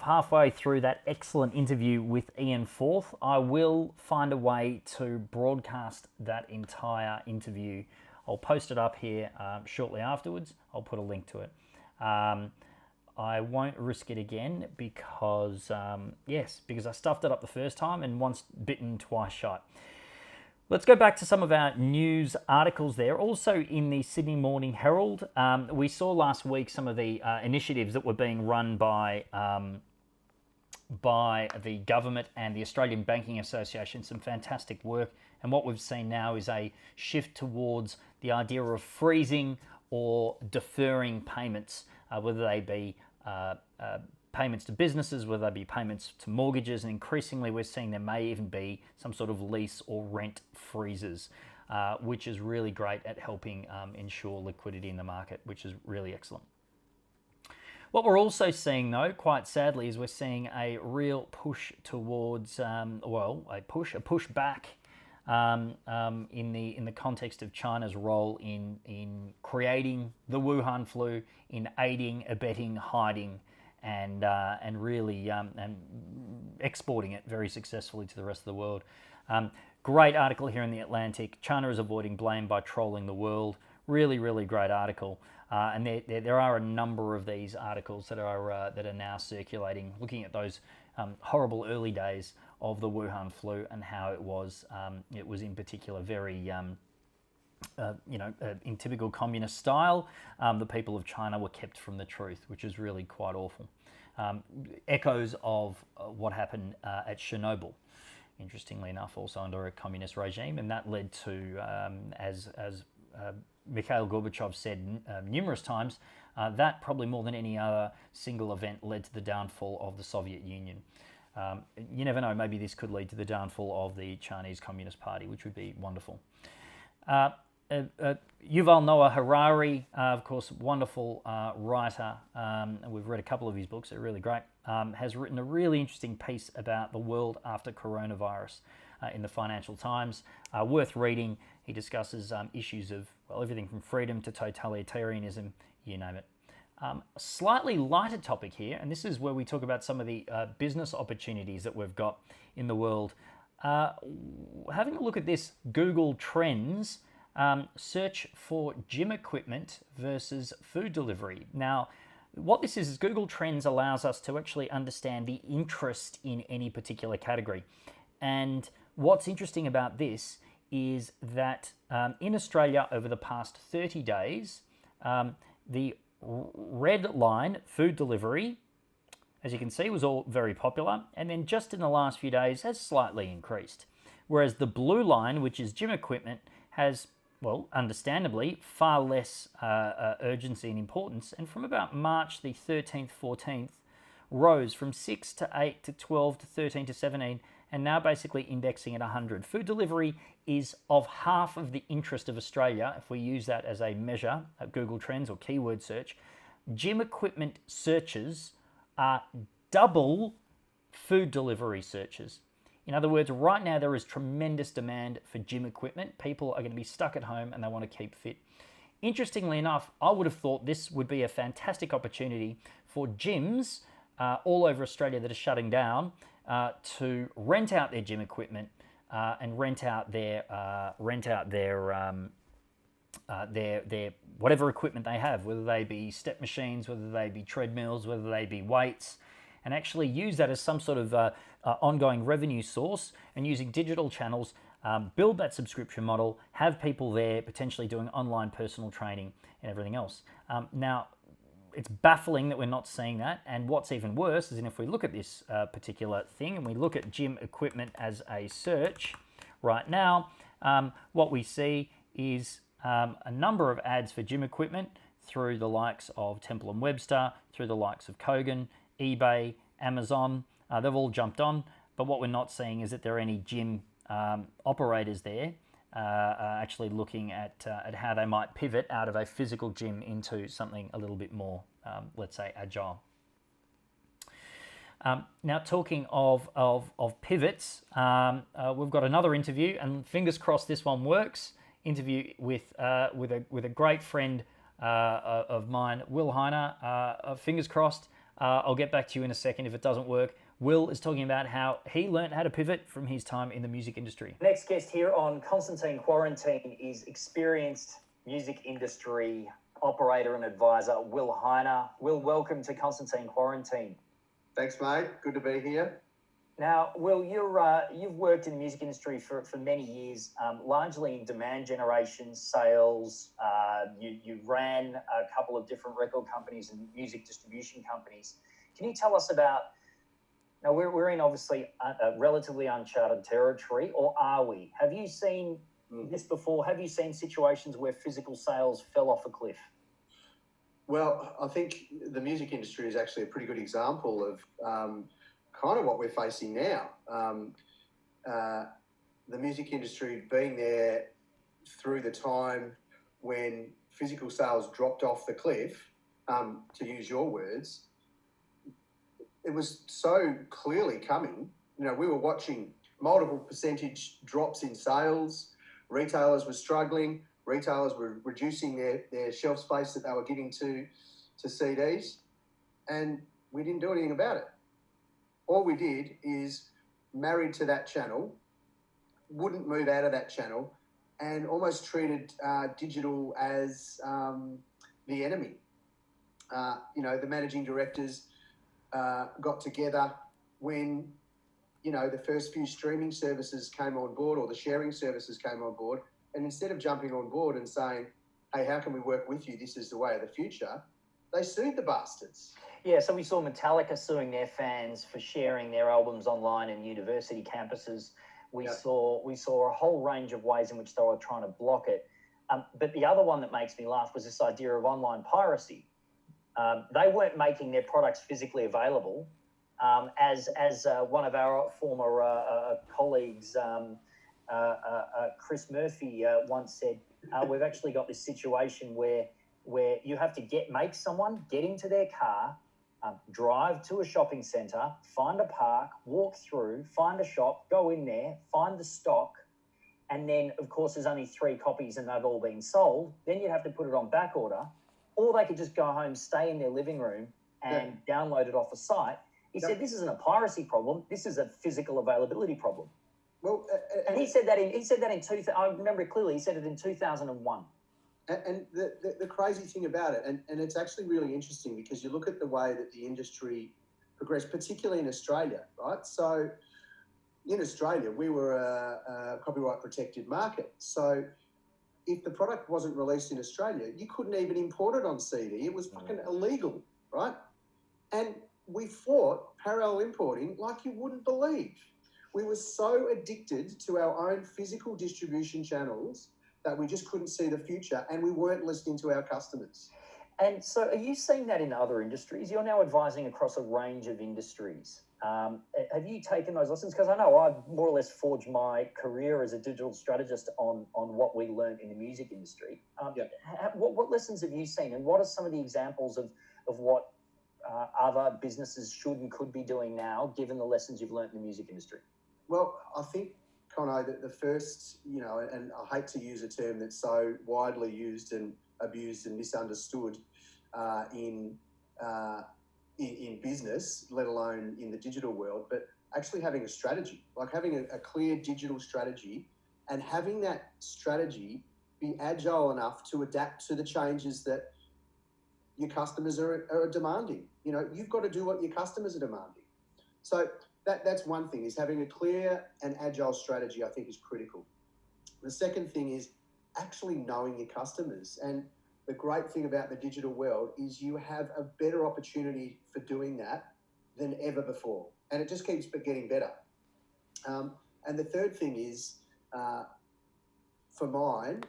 halfway through that excellent interview with Ian Forth. I will find a way to broadcast that entire interview. I'll post it up here shortly afterwards. I'll put a link to it. I won't risk it again because, because I stuffed it up the first time, and once bitten, twice shy. Let's go back to some of our news articles there. Also in the Sydney Morning Herald, we saw last week some of the initiatives that were being run by the government and the Australian Banking Association. Some fantastic work. And what we've seen now is a shift towards the idea of freezing or deferring payments, whether they be payments to businesses, whether they be payments to mortgages, and increasingly we're seeing there may even be some sort of lease or rent freezes, which is really great at helping ensure liquidity in the market, which is really excellent. What we're also seeing, though, quite sadly, is we're seeing a real push towards, a push back in the context of China's role in creating the Wuhan flu, in aiding, abetting, hiding, and really exporting it very successfully to the rest of the world. Great article here in The Atlantic. China is avoiding blame by trolling the world. Really, really great article. And there are a number of these articles that are now circulating, looking at those horrible early days of the Wuhan flu and how it was in particular very in typical communist style, the people of China were kept from the truth, which is really quite awful. Echoes of what happened at Chernobyl, interestingly enough, also under a communist regime, and that led to, as Mikhail Gorbachev said numerous times, that probably more than any other single event led to the downfall of the Soviet Union. You never know, maybe this could lead to the downfall of the Chinese Communist Party, which would be wonderful. Yuval Noah Harari, of course, wonderful writer, and we've read a couple of his books, they're really great, has written a really interesting piece about the world after coronavirus in the Financial Times. Worth reading. He discusses issues of, everything from freedom to totalitarianism, you name it. A slightly lighter topic here, and this is where we talk about some of the business opportunities that we've got in the world. Having a look at this Google Trends, search for gym equipment versus food delivery. Now, what this is Google Trends allows us to actually understand the interest in any particular category. And what's interesting about this is that in Australia over the past 30 days, the red line, food delivery, as you can see, was all very popular, and then just in the last few days has slightly increased. Whereas the blue line, which is gym equipment, has, understandably, far less urgency and importance, and from about March the 13th, 14th, rose from 6 to 8 to 12 to 13 to 17, and now basically indexing at 100. Food delivery is of half of the interest of Australia, if we use that as a measure at Google Trends or keyword search. Gym equipment searches are double food delivery searches. In other words, right now there is tremendous demand for gym equipment. People are going to be stuck at home and they want to keep fit. Interestingly enough, I would have thought this would be a fantastic opportunity for gyms all over Australia that are shutting down to rent out their gym equipment and rent out their whatever equipment they have, whether they be step machines, whether they be treadmills, whether they be weights, and actually use that as some sort of ongoing revenue source, and using digital channels, build that subscription model, have people there potentially doing online personal training and everything else. Now, it's baffling that we're not seeing that, and what's even worse is if we look at this particular thing and we look at gym equipment as a search right now, what we see is a number of ads for gym equipment through the likes of Temple & Webster, through the likes of Kogan, eBay, Amazon. They've all jumped on, but what we're not seeing is that there are any gym operators there actually looking at how they might pivot out of a physical gym into something a little bit more, let's say, agile. Now, talking of pivots, we've got another interview, and fingers crossed this one works. Interview with a great friend of mine, Will Heiner. Fingers crossed. I'll get back to you in a second if it doesn't work. Will is talking about how he learned how to pivot from his time in the music industry. Next guest here on Constantine Quarantine is experienced music industry operator and advisor, Will Heiner. Will, welcome to Constantine Quarantine. Thanks, mate. Good to be here. Now, Will, you've worked in the music industry for many years, largely in demand generation, sales. You ran a couple of different record companies and music distribution companies. Can you tell us about, now we're in obviously a relatively uncharted territory, or are we? Have you seen this before? Have you seen situations where physical sales fell off a cliff? Well, I think the music industry is actually a pretty good example of kind of what we're facing now. The music industry being there through the time when physical sales dropped off the cliff, to use your words, it was so clearly coming. You know, we were watching multiple percentage drops in sales. Retailers were struggling. Retailers were reducing their shelf space that they were giving to CDs, and we didn't do anything about it. All we did is married to that channel, wouldn't move out of that channel, and almost treated digital as the enemy. The managing directors got together when, the first few streaming services came on board, or the sharing services came on board, and instead of jumping on board and saying, hey, how can we work with you? This is the way of the future. They sued the bastards. Yeah, so we saw Metallica suing their fans for sharing their albums online in university campuses. We saw a whole range of ways in which they were trying to block it. But the other one that makes me laugh was this idea of online piracy. They weren't making their products physically available. As one of our former colleagues, Chris Murphy, once said, we've actually got this situation where you have to make someone get into their car, drive to a shopping centre, find a park, walk through, find a shop, go in there, find the stock, and then, of course, there's only 3 copies and they've all been sold. Then you'd have to put it on back order, or they could just go home, stay in their living room and download it off a site. He said this isn't a piracy problem, this is a physical availability problem. Well, and he said that in 2000. I remember it clearly. He said it in 2001. And the crazy thing about it, and it's actually really interesting because you look at the way that the industry progressed, particularly in Australia, right? So in Australia, we were a copyright protected market. So if the product wasn't released in Australia, you couldn't even import it on CD. It was fucking illegal, right? And we fought parallel importing like you wouldn't believe. We were so addicted to our own physical distribution channels that we just couldn't see the future, and we weren't listening to our customers. And so are you seeing that in other industries? You're now advising across a range of industries. Have you taken those lessons? Because I know I've more or less forged my career as a digital strategist on what we learned in the music industry. What lessons have you seen, and what are some of the examples of what other businesses should and could be doing now, given the lessons you've learned in the music industry? Well, I think, Conno, that the first, and I hate to use a term that's so widely used and abused and misunderstood in business, let alone in the digital world, but actually having a strategy, like having a clear digital strategy, and having that strategy be agile enough to adapt to the changes that your customers are demanding. You've got to do what your customers are demanding. So that's one thing, is having a clear and agile strategy, I think, is critical. The second thing is actually knowing your customers. And the great thing about the digital world is you have a better opportunity for doing that than ever before. And it just keeps getting better. And the third thing is, for mine,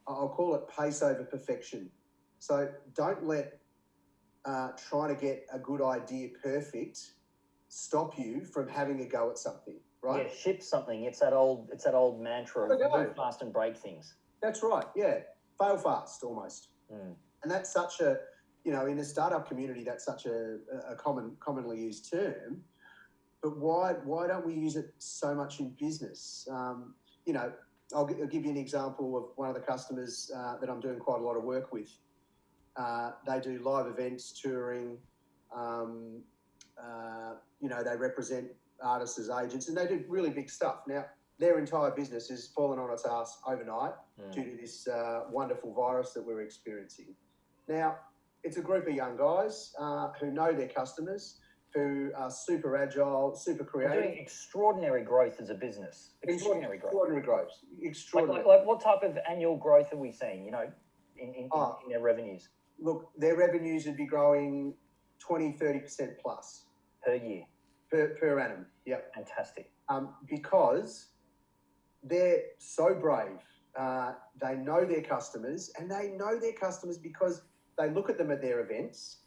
I'll call it pace over perfection. So don't let trying to get a good idea perfect stop you from having a go at something, right? Yeah, ship something. It's that old mantra of move fast and break things. That's right. Yeah, fail fast almost. And that's such a, in the startup community, that's such a commonly used term. But why don't we use it so much in business? I'll give you an example of one of the customers that I'm doing quite a lot of work with. They do live events, touring. They represent artists as agents, and they do really big stuff. Now, their entire business has fallen on its ass overnight due to this wonderful virus that we're experiencing. Now, it's a group of young guys who know their customers, who are super agile, super creative. We're doing extraordinary growth as a business. Extraordinary growth. Extraordinary. Like what type of annual growth are we seeing, in their revenues? Look, their revenues would be growing 20, 30% plus. Per year? Per annum, yep. Fantastic. Because they're so brave. They know their customers, and they know their customers because they look at them at their events,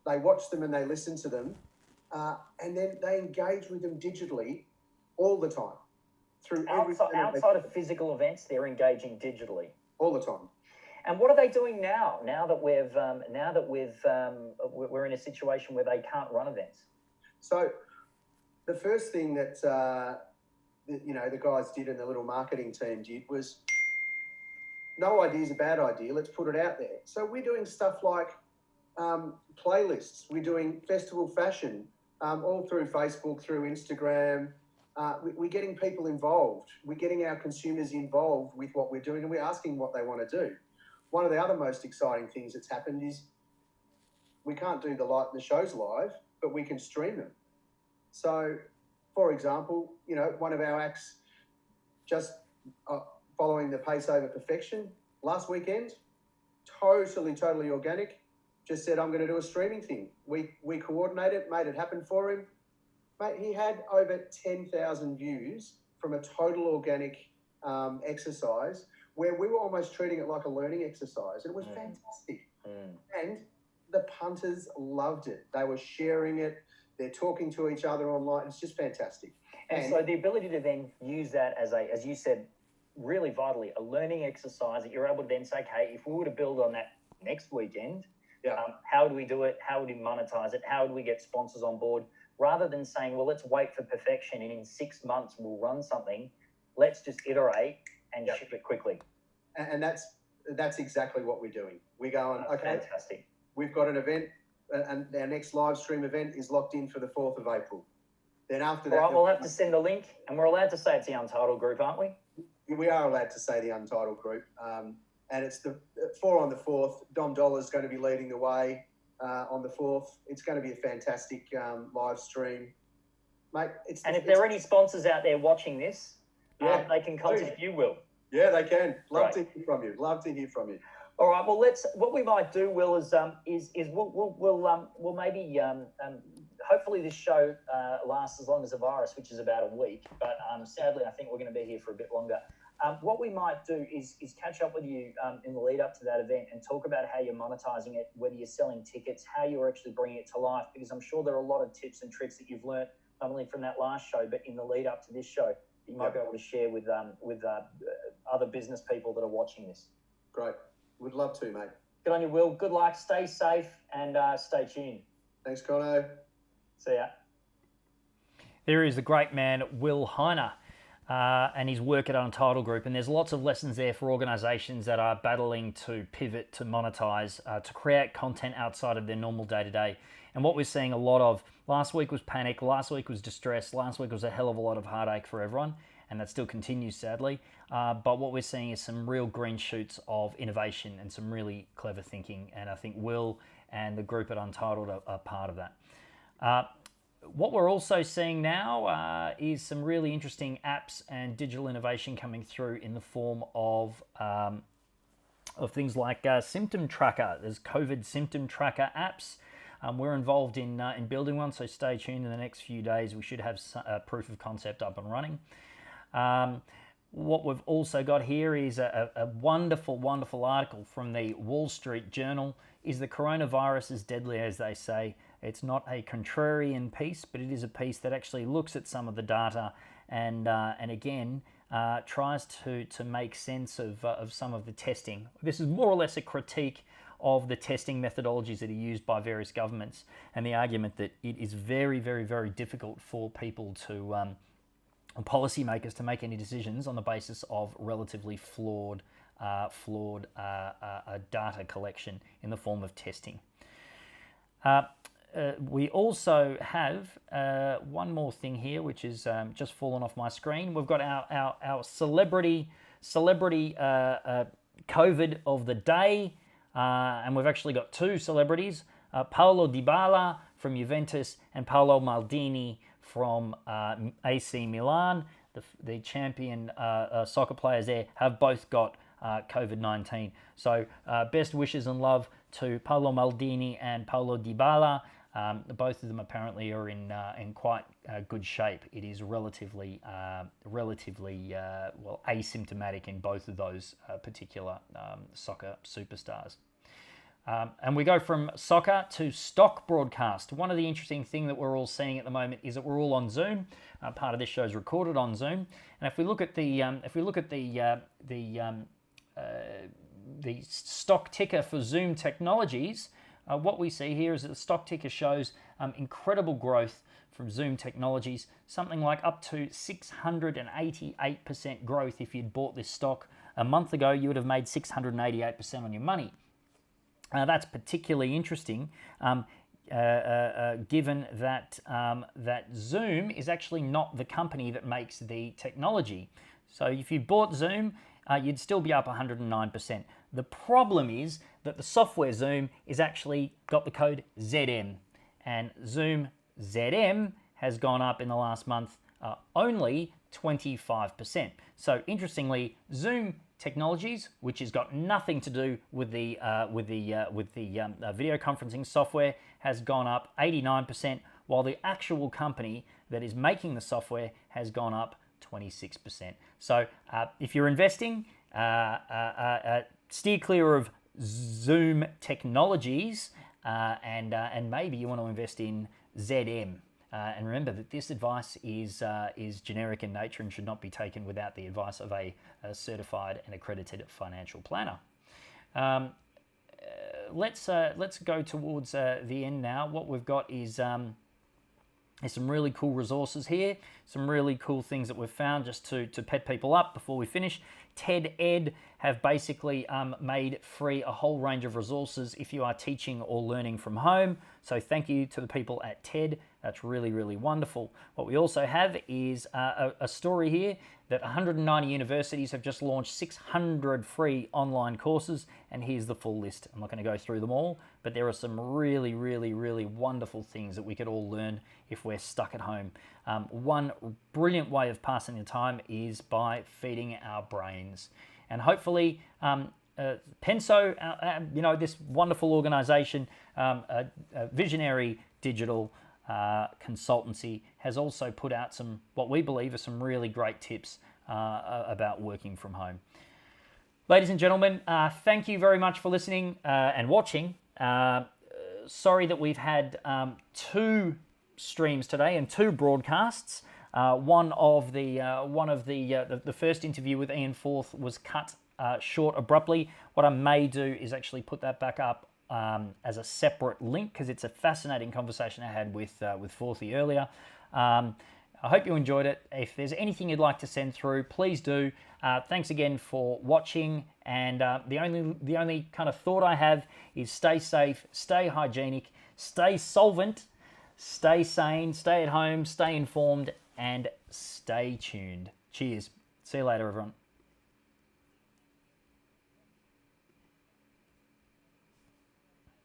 they watch them and they listen to them, and then they engage with them digitally all the time. Outside of physical events, they're engaging digitally all the time. And what are they doing now? Now that we're in a situation where they can't run events. So, the first thing that the guys did and the little marketing team did was, no idea is a bad idea. Let's put it out there. So we're doing stuff like playlists. We're doing festival fashion all through Facebook, through Instagram. We're getting people involved. We're getting our consumers involved with what we're doing, and we're asking what they want to do. One of the other most exciting things that's happened is we can't do the shows live, but we can stream them. So, for example, one of our acts just following the Pace Over Perfection last weekend, totally organic, just said, I'm going to do a streaming thing. We coordinated, made it happen for him. Mate, he had over 10,000 views from a total organic exercise where we were almost treating it like a learning exercise. And it was fantastic. And the punters loved it. They were sharing it. They're talking to each other online. It's just fantastic. And so the ability to then use that as you said, really vitally, a learning exercise that you're able to then say, okay, if we were to build on that next weekend, how do we do it? How would we monetize it? How would we get sponsors on board? Rather than saying, well, let's wait for perfection and in 6 months we'll run something, let's just iterate and ship it quickly. And that's exactly what we're doing. We're going, okay, fantastic. We've got an event, and our next live stream event is locked in for the 4th of April. Then after that... All right, we'll have to send a link, and we're allowed to say it's the Untitled Group, aren't we? We are allowed to say the Untitled Group. And it's the 4 on the 4th. Dom Dollar's going to be leading the way on the 4th. It's going to be a fantastic live stream. Mate, if there are any sponsors out there watching this, they can contact you, Will. Yeah, they can. Love to hear from you. All right. Well, what we might do, Will, is we'll maybe hopefully this show lasts as long as the virus, which is about a week. But sadly, I think we're going to be here for a bit longer. What we might do is catch up with you in the lead up to that event and talk about how you're monetizing it, whether you're selling tickets, how you're actually bringing it to life, because I'm sure there are a lot of tips and tricks that you've learned, not only from that last show, but in the lead up to this show, that you might be able to share with other business people that are watching this. Great. Would love to, mate. Good on you, Will. Good luck. Stay safe and stay tuned. Thanks, Conno. See ya. There is the great man, Will Heiner, and his work at Untitled Group. And there's lots of lessons there for organisations that are battling to pivot, to monetize, to create content outside of their normal day-to-day. And what we're seeing a lot of, last week was panic, last week was distress, last week was a hell of a lot of heartache for everyone. And that still continues, sadly. But what we're seeing is some real green shoots of innovation and some really clever thinking. And I think Will and the group at Untitled are part of that. What we're also seeing now is some really interesting apps and digital innovation coming through in the form of things like symptom tracker. There's COVID symptom tracker apps. We're involved in building one, so stay tuned. In the next few days, we should have a proof of concept up and running. What we've also got here is a wonderful, wonderful article from the Wall Street Journal. Is the coronavirus as deadly as they say? It's not a contrarian piece, but it is a piece that actually looks at some of the data and again tries to make sense of some of the testing. This is more or less a critique of the testing methodologies that are used by various governments, and the argument that it is very, very, very difficult for people to policymakers to make any decisions on the basis of relatively flawed flawed data collection in the form of testing. We also have one more thing here, which is just fallen off my screen. We've got our celebrity COVID of the day, and we've actually got two celebrities, Paulo Dybala from Juventus and Paolo Maldini from AC Milan. The champion soccer players there have both got COVID-19. So best wishes and love to Paolo Maldini and Paulo Dybala. Both of them apparently are in quite good shape. It is relatively asymptomatic in both of those particular soccer superstars. And we go from soccer to stock broadcast. One of the interesting things that we're all seeing at the moment is that we're all on Zoom. Part of this show is recorded on Zoom, and if we look at the stock ticker for Zoom Technologies, what we see here is that the stock ticker shows incredible growth from Zoom Technologies, something like up to 688% growth. If you'd bought this stock a month ago, you would have made 688% on your money. That's particularly interesting, given that that Zoom is actually not the company that makes the technology. So if you bought Zoom, you'd still be up 109%. The problem is that the software Zoom is actually got the code ZM, and Zoom ZM has gone up in the last month only 25%. So interestingly, Zoom Technologies, which has got nothing to do with the video conferencing software, has gone up 89%, while the actual company that is making the software has gone up 26%. So if you're investing, steer clear of Zoom Technologies, and maybe you want to invest in ZM. And remember that this advice is generic in nature and should not be taken without the advice of a certified and accredited financial planner. Let's go towards the end now. What we've got is some really cool resources here, some really cool things that we've found just to pet people up before we finish. TED Ed have basically made free a whole range of resources if you are teaching or learning from home. So thank you to the people at TED. That's really, really wonderful. What we also have is a story here that 190 universities have just launched 600 free online courses, and here's the full list. I'm not going to go through them all, but there are some really, really, really wonderful things that we could all learn if we're stuck at home. One brilliant way of passing the time is by feeding our brains. And hopefully, Penso, this wonderful organization, visionary digital consultancy, has also put out some, what we believe are some really great tips about working from home. Ladies and gentlemen, thank you very much for listening and watching. Sorry that we've had two streams today and two broadcasts. One of the first interview with Ian Forth was cut short abruptly. What I may do is actually put that back up as a separate link, because it's a fascinating conversation I had with Forthy earlier. I hope you enjoyed it. If there's anything you'd like to send through, please do. Thanks again for watching. And the only kind of thought I have is stay safe, stay hygienic, stay solvent, stay sane, stay at home, stay informed, and stay tuned. Cheers. See you later, everyone.